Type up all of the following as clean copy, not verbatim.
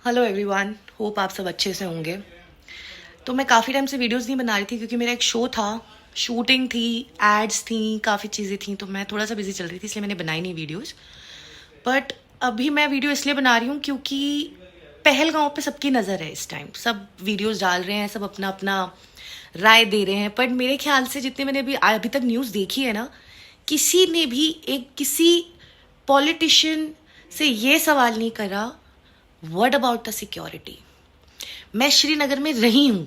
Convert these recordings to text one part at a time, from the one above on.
Hello everyone, hope आप सब अच्छे से होंगे। तो मैं काफ़ी टाइम से वीडियोस नहीं बना रही थी क्योंकि मेरा एक शो था, शूटिंग थी, एड्स थी, काफ़ी चीज़ें थी, तो मैं थोड़ा सा बिजी चल रही थी, इसलिए मैंने बनाई नहीं वीडियोस। बट अभी मैं वीडियो इसलिए बना रही हूँ क्योंकि पहलगांव पे सबकी नज़र है इस टाइम। सब वीडियोस डाल रहे हैं, सब अपना अपना राय दे रहे हैं, बट मेरे ख्याल से जितने मैंने अभी तक न्यूज़ देखी है ना, किसी ने भी किसी पॉलिटिशियन से ये सवाल नहीं करा, व्हाट अबाउट द सिक्योरिटी। मैं श्रीनगर में रही हूँ।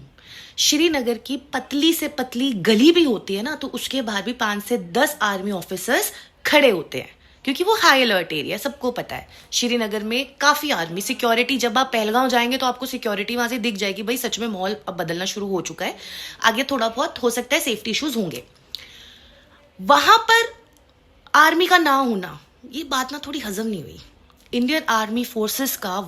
श्रीनगर की पतली से पतली गली भी होती है ना, तो उसके बाहर भी 5 से 10 आर्मी ऑफिसर्स खड़े होते हैं क्योंकि वो हाई अलर्ट एरिया, सबको पता है। श्रीनगर में काफी आर्मी सिक्योरिटी, जब आप पहलगांव जाएंगे तो आपको सिक्योरिटी वहां से दिख जाएगी। भाई सच में माहौल अब बदलना शुरू हो चुका है, आगे थोड़ा बहुत हो सकता है सेफ्टी इश्यूज होंगे। वहां पर आर्मी का ना होना, ये बात ना थोड़ी हजम नहीं हुई। इंडियन आर्मी फोर्सेस का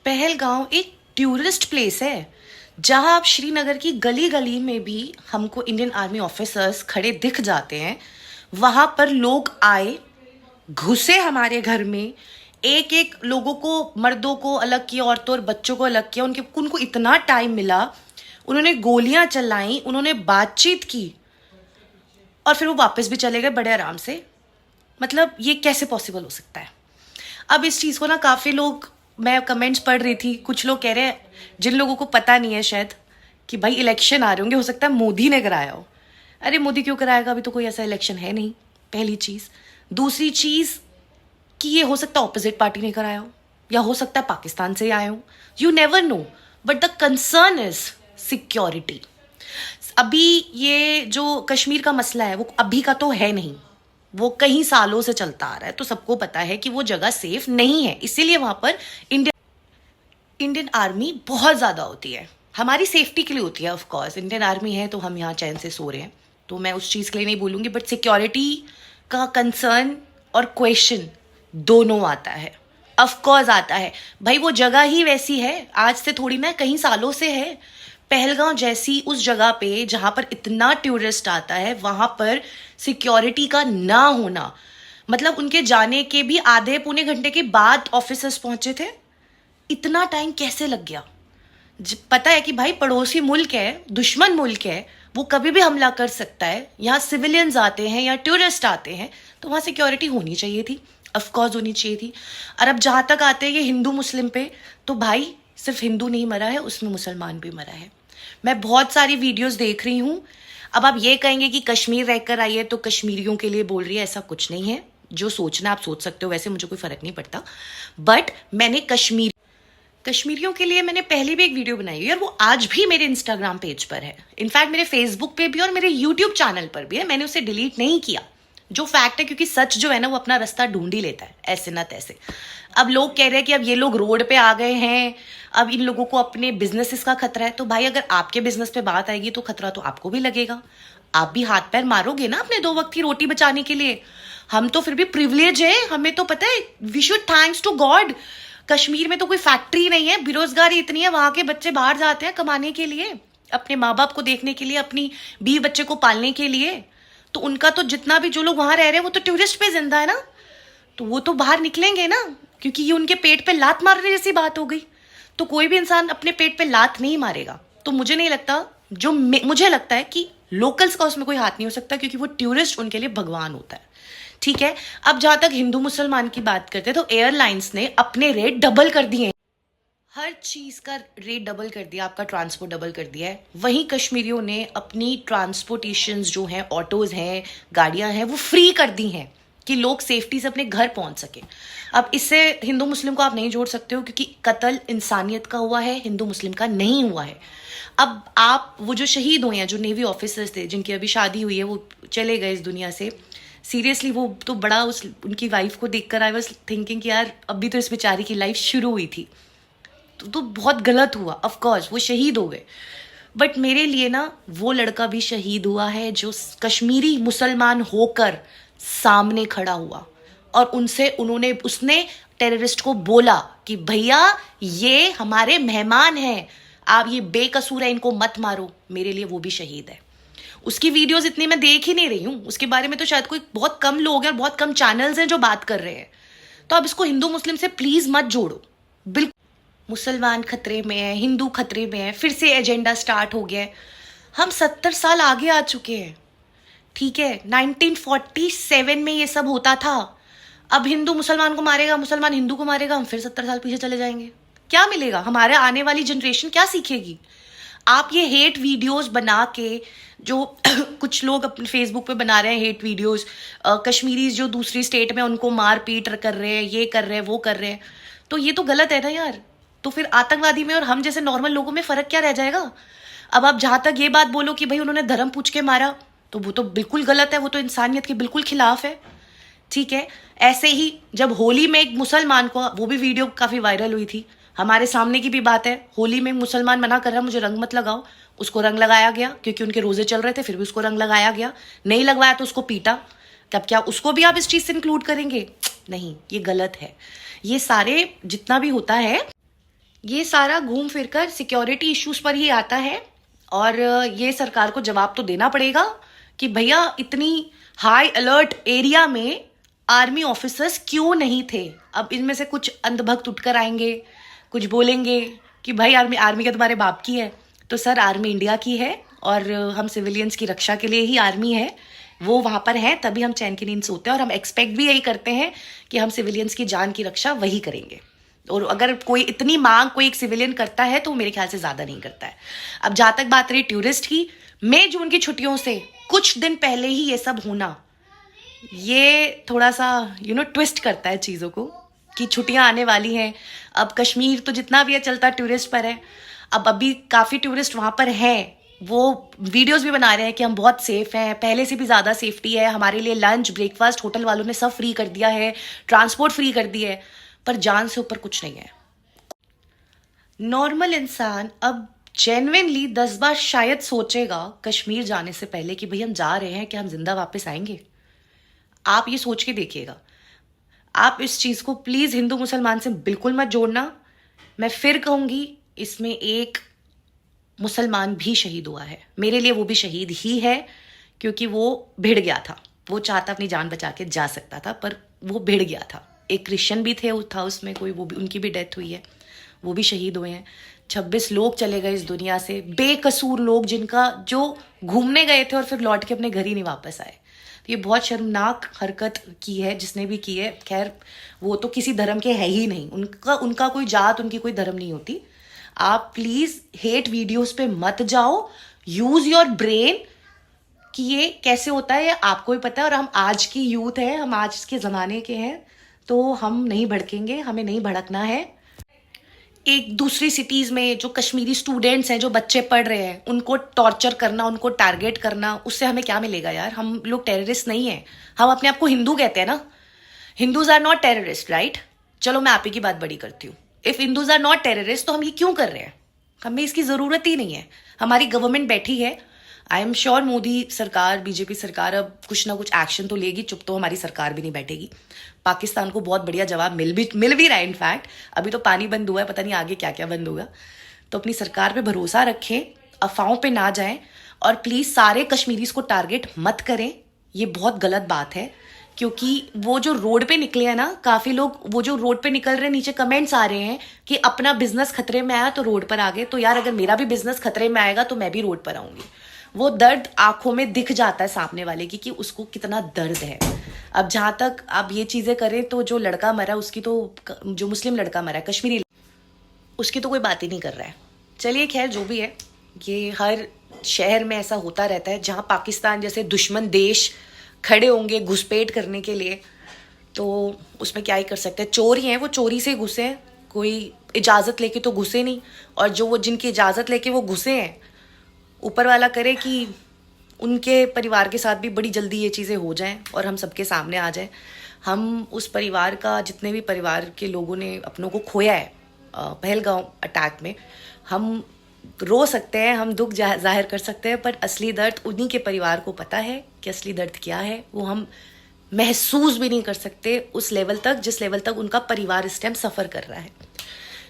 पहलगांव एक टूरिस्ट प्लेस है, जहां आप श्रीनगर की गली गली में भी हमको इंडियन आर्मी ऑफिसर्स खड़े दिख जाते हैं। वहां पर लोग आए, घुसे हमारे घर में, एक एक लोगों को, मर्दों को अलग किया, औरतों और बच्चों को अलग किया। उनको इतना टाइम मिला, उन्होंने गोलियां चलाई, उन्होंने बातचीत की और फिर वो वापस भी चले गए बड़े आराम से। मतलब ये कैसे पॉसिबल हो सकता है? अब इस चीज़ को ना काफ़ी लोग, मैं कमेंट्स पढ़ रही थी, कुछ लोग कह रहे हैं, जिन लोगों को पता नहीं है शायद, कि भाई इलेक्शन आ रहे होंगे, हो सकता है मोदी ने कराया हो। अरे मोदी क्यों कराएगा, अभी तो कोई ऐसा इलेक्शन है नहीं, पहली चीज़। दूसरी चीज़ कि ये हो सकता है ऑपोजिट पार्टी ने कराया हो, या हो सकता है पाकिस्तान से आए हो, you never know. But the concern is security. अभी ये जो कश्मीर का मसला है, वो अभी का तो है नहीं, वो कई सालों से चलता आ रहा है। तो सबको पता है कि वो जगह सेफ नहीं है, इसीलिए वहां पर इंडियन आर्मी बहुत ज्यादा होती है, हमारी सेफ्टी के लिए होती है। ऑफ कोर्स इंडियन आर्मी है तो हम यहाँ चैन से सो रहे हैं, तो मैं उस चीज के लिए नहीं बोलूंगी, बट सिक्योरिटी का कंसर्न और क्वेश्चन दोनों आता है। ऑफ कोर्स आता है भाई, वो जगह ही वैसी है, आज से थोड़ी ना, कई सालों से है। पहलगांव जैसी उस जगह पे जहां पर इतना टूरिस्ट आता है, वहां पर सिक्योरिटी का ना होना, मतलब उनके जाने के भी आधे पौने घंटे के बाद ऑफिसर्स पहुंचे थे। इतना टाइम कैसे लग गया? पता है कि भाई पड़ोसी मुल्क है, दुश्मन मुल्क है, वो कभी भी हमला कर सकता है। यहाँ सिविलियंस आते हैं या टूरिस्ट आते हैं, तो वहां सिक्योरिटी होनी चाहिए थी, ऑफकोर्स होनी चाहिए थी। और अब जहां तक आते हैं ये हिंदू मुस्लिम पे, तो भाई सिर्फ हिंदू नहीं मरा है, उसमें मुसलमान भी मरा है। मैं बहुत सारी वीडियोस देख रही हूँ। अब आप ये कहेंगे कि कश्मीर रहकर आई है तो कश्मीरियों के लिए बोल रही है, ऐसा कुछ नहीं है। जो सोचना आप सोच सकते हो, वैसे मुझे कोई फर्क नहीं पड़ता। बट मैंने कश्मीरियों के लिए मैंने पहले भी एक वीडियो बनाई है, और वो आज भी मेरे इंस्टाग्राम पेज पर है, इनफैक्ट मेरे फेसबुक पे भी और मेरे यूट्यूब चैनल पर भी है। मैंने उसे डिलीट नहीं किया, जो फैक्ट है, क्योंकि सच जो है ना वो अपना रास्ता ढूंढ ही लेता है, ऐसे ना तैसे। अब लोग कह रहे हैं कि अब ये लोग रोड पे आ गए हैं, अब इन लोगों को अपने बिजनेसेस का खतरा है। तो भाई अगर आपके बिजनेस पे बात आएगी तो खतरा तो आपको भी लगेगा, आप भी हाथ पैर मारोगे ना अपने 2 वक्त की रोटी बचाने के लिए। हम तो फिर भी प्रिविलेज है, हमें तो पता है, we should thanks to God. Kashmir में तो कोई फैक्ट्री नहीं है, बेरोजगारी इतनी है, वहां के बच्चे बाहर जाते हैं कमाने के लिए, अपने माँ बाप को देखने के लिए, अपनी बीवी बच्चे को पालने के लिए। तो उनका तो जितना भी, जो लोग वहां रह रहे हैं वो तो टूरिस्ट पे जिंदा है ना, तो वो तो बाहर निकलेंगे ना, क्योंकि ये उनके पेट पे लात मारने जैसी बात हो गई। तो कोई भी इंसान अपने पेट पे लात नहीं मारेगा। तो मुझे नहीं लगता, मुझे लगता है कि लोकल्स का उसमें कोई हाथ नहीं हो सकता, क्योंकि वो टूरिस्ट उनके लिए भगवान होता है। ठीक है, अब जहां तक हिंदू मुसलमान की बात करते हैं, तो एयरलाइंस ने अपने रेट डबल कर दिए, हर चीज का रेट डबल कर दिया, आपका ट्रांसपोर्ट डबल कर दिया है। वहीं कश्मीरियों ने अपनी ट्रांसपोर्टेशन जो हैं, ऑटोज हैं, गाड़ियां हैं, वो फ्री कर दी हैं कि लोग सेफ्टी से अपने घर पहुंच सके। अब इससे हिंदू मुस्लिम को आप नहीं जोड़ सकते हो, क्योंकि कत्ल इंसानियत का हुआ है, हिंदू मुस्लिम का नहीं हुआ है। अब आप वो जो शहीद हुए हैं, जो नेवी ऑफिसर्स थे, जिनकी अभी शादी हुई है, वो चले गए इस दुनिया से, सीरियसली वो तो बड़ा, उनकी वाइफ को देखकर आई वाज थिंकिंग कि यार अभी तो इस बेचारी की लाइफ शुरू हुई थी, तो बहुत गलत हुआ। ऑफ कोर्स वो शहीद हो गए, बट मेरे लिए ना वो लड़का भी शहीद हुआ है जो कश्मीरी मुसलमान होकर सामने खड़ा हुआ, और उसने टेररिस्ट को बोला कि भैया ये हमारे मेहमान हैं, आप ये बेकसूर है, इनको मत मारो। मेरे लिए वो भी शहीद है। उसकी वीडियोस इतनी मैं देख ही नहीं रही हूँ, उसके बारे में तो शायद कोई बहुत कम लोग हैं और बहुत कम चैनल्स हैं जो बात कर रहे हैं। तो अब इसको हिंदू मुस्लिम से प्लीज मत जोड़ो, बिल्कुल। मुसलमान खतरे में है, हिंदू खतरे में है, फिर से एजेंडा स्टार्ट हो गया है। हम 70 साल आगे आ चुके हैं, ठीक है। 1947 में ये सब होता था। अब हिंदू मुसलमान को मारेगा, मुसलमान हिंदू को मारेगा, हम फिर 70 साल पीछे चले जाएंगे। क्या मिलेगा? हमारे आने वाली जनरेशन क्या सीखेगी? आप ये हेट वीडियोस बना के, जो कुछ लोग अपने फेसबुक पे बना रहे हैं हेट वीडियोस, कश्मीरीज जो दूसरी स्टेट में उनको मार पीट कर रहे हैं, ये कर रहे हैं, वो कर रहे हैं, तो ये तो गलत है ना यार। तो फिर आतंकवादी में और हम जैसे नॉर्मल लोगों में फर्क क्या रह जाएगा? अब आप जहां तक ये बात बोलो कि भाई उन्होंने धर्म पूछ के मारा, तो वो तो बिल्कुल गलत है, वो तो इंसानियत के बिल्कुल खिलाफ है, ठीक है। ऐसे ही जब होली में एक मुसलमान को, वो भी वीडियो काफी वायरल हुई थी, हमारे सामने की भी बात है, होली में मुसलमान मना कर रहा मुझे रंग मत लगाओ, उसको रंग लगाया गया, क्योंकि उनके रोजे चल रहे थे, फिर भी उसको रंग लगाया गया। नहीं लगवाया तो उसको पीटा। तब क्या उसको भी आप इस चीज से इंक्लूड करेंगे? नहीं, ये गलत है। ये सारे जितना भी होता है, ये सारा घूम फिरकर सिक्योरिटी इश्यूज पर ही आता है। और ये सरकार को जवाब तो देना पड़ेगा कि भैया इतनी हाई अलर्ट एरिया में आर्मी ऑफिसर्स क्यों नहीं थे। अब इनमें से कुछ अंधभक्त उठकर आएंगे, कुछ बोलेंगे कि भाई आर्मी का तुम्हारे बाप की है। तो सर, आर्मी इंडिया की है और हम सिविलियंस की रक्षा के लिए ही आर्मी है, वो वहां पर है, तभी हम चैन की नींद सोते हैं। और हम एक्सपेक्ट भी यही करते हैं कि हम सिविलियंस की जान की रक्षा वही करेंगे। और अगर कोई इतनी मांग कोई एक सिविलियन करता है तो मेरे ख्याल से ज्यादा नहीं करता है। अब जहां तक बात रही टूरिस्ट की, मई जून की छुट्टियों से कुछ दिन पहले ही ये सब होना, ये थोड़ा सा ट्विस्ट करता है चीजों को कि छुट्टियां आने वाली हैं। अब कश्मीर तो जितना भी है चलता टूरिस्ट पर है। अब अभी काफी टूरिस्ट वहां पर हैं, वो वीडियोस भी बना रहे हैं कि हम बहुत सेफ हैं, पहले से भी ज्यादा सेफ्टी है हमारे लिए। लंच ब्रेकफास्ट होटल वालों ने सब फ्री कर दिया है, ट्रांसपोर्ट फ्री कर दिया है, पर जान से ऊपर कुछ नहीं है। नॉर्मल इंसान अब जेन्युइनली 10 बार शायद सोचेगा कश्मीर जाने से पहले कि भाई हम जा रहे हैं, क्या हम जिंदा वापस आएंगे? आप ये सोच के देखिएगा। आप इस चीज को प्लीज हिंदू मुसलमान से बिल्कुल मत जोड़ना। मैं फिर कहूंगी, इसमें एक मुसलमान भी शहीद हुआ है, मेरे लिए वो भी शहीद ही है, क्योंकि वो भिड़ गया था। वो चाहता अपनी जान बचा के जा सकता था, पर वो भिड़ गया था। एक क्रिश्चियन भी था उसमें कोई, वो भी, उनकी भी डेथ हुई है, वो भी शहीद हुए हैं। 26 लोग चले गए इस दुनिया से, बेकसूर लोग, जिनका जो घूमने गए थे और फिर लौट के अपने घर ही नहीं वापस आए। तो ये बहुत शर्मनाक हरकत की है जिसने भी की है। खैर, वो तो किसी धर्म के है ही नहीं, उनका कोई जात, उनकी कोई धर्म नहीं होती। आप प्लीज हेट वीडियोस पे मत जाओ, यूज योर ब्रेन कि ये कैसे होता है, ये आपको ही पता है। और हम आज की यूथ है, हम आज के जमाने के हैं, तो हम नहीं भड़केंगे, हमें नहीं भड़कना है। एक दूसरी सिटीज में जो कश्मीरी स्टूडेंट्स हैं, जो बच्चे पढ़ रहे हैं, उनको टॉर्चर करना, उनको टारगेट करना, उससे हमें क्या मिलेगा यार? हम लोग टेररिस्ट नहीं है। हम अपने आप को हिंदू कहते हैं ना। Hindus are not terrorist, right? चलो मैं आप ही की बात बड़ी करती हूँ। If Hindus are not terrorist तो हम ये क्यों कर रहे हैं? हमें इसकी जरूरत ही नहीं है। हमारी गवर्नमेंट बैठी है, आई एम श्योर मोदी सरकार, बीजेपी सरकार अब कुछ ना कुछ एक्शन तो लेगी, चुप तो हमारी सरकार भी नहीं बैठेगी। पाकिस्तान को बहुत बढ़िया जवाब मिल भी रहा है। इनफैक्ट अभी तो पानी बंद हुआ है, पता नहीं आगे क्या क्या बंद होगा। तो अपनी सरकार पे भरोसा रखें, अफवाहों पे ना जाएं, और प्लीज सारे कश्मीरीज को टारगेट मत करें। ये बहुत गलत बात है, क्योंकि वो जो रोड पे निकले हैं ना, काफी लोग वो जो रोड पे निकल रहे हैं, नीचे कमेंट्स आ रहे हैं कि अपना बिजनेस खतरे में आया तो रोड पर आ गए। तो यार, अगर मेरा भी बिजनेस खतरे में आएगा तो मैं भी रोड पर आऊंगी। वो दर्द आंखों में दिख जाता है सामने वाले की कि उसको कितना दर्द है। अब जहां तक आप ये चीजें करें, तो जो लड़का मरा उसकी तो, जो मुस्लिम लड़का मरा कश्मीरी, उसकी तो कोई बात ही नहीं कर रहा है। चलिए खैर, जो भी है, ये हर शहर में ऐसा होता रहता है जहां पाकिस्तान जैसे दुश्मन देश खड़े होंगे घुसपैठ करने के लिए, तो उसमें क्या ही कर सकते हैं। चोर ही हैं वो, चोरी से घुसे हैं, कोई इजाजत लेके तो घुसे नहीं। और जो वो जिनकी इजाजत लेके वो घुसे हैं, ऊपर वाला करे कि उनके परिवार के साथ भी बड़ी जल्दी ये चीज़ें हो जाएं और हम सबके सामने आ जाएं। हम उस परिवार का, जितने भी परिवार के लोगों ने अपनों को खोया है पहलगांव अटैक में, हम रो सकते हैं, हम दुख जाहिर कर सकते हैं, पर असली दर्द उन्हीं के परिवार को पता है कि असली दर्द क्या है। वो हम महसूस भी नहीं कर सकते उस लेवल तक, जिस लेवल तक उनका परिवार इस टाइम सफ़र कर रहा है।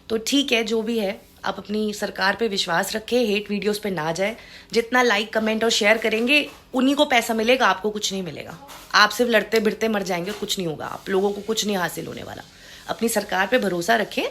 तो ठीक है, जो भी है, आप अपनी सरकार पे विश्वास रखें, हेट वीडियोस पे ना जाए। जितना लाइक, कमेंट और शेयर करेंगे, उन्हीं को पैसा मिलेगा, आपको कुछ नहीं मिलेगा। आप सिर्फ लड़ते भिड़ते मर जाएंगे, कुछ नहीं होगा, आप लोगों को कुछ नहीं हासिल होने वाला। अपनी सरकार पे भरोसा रखें,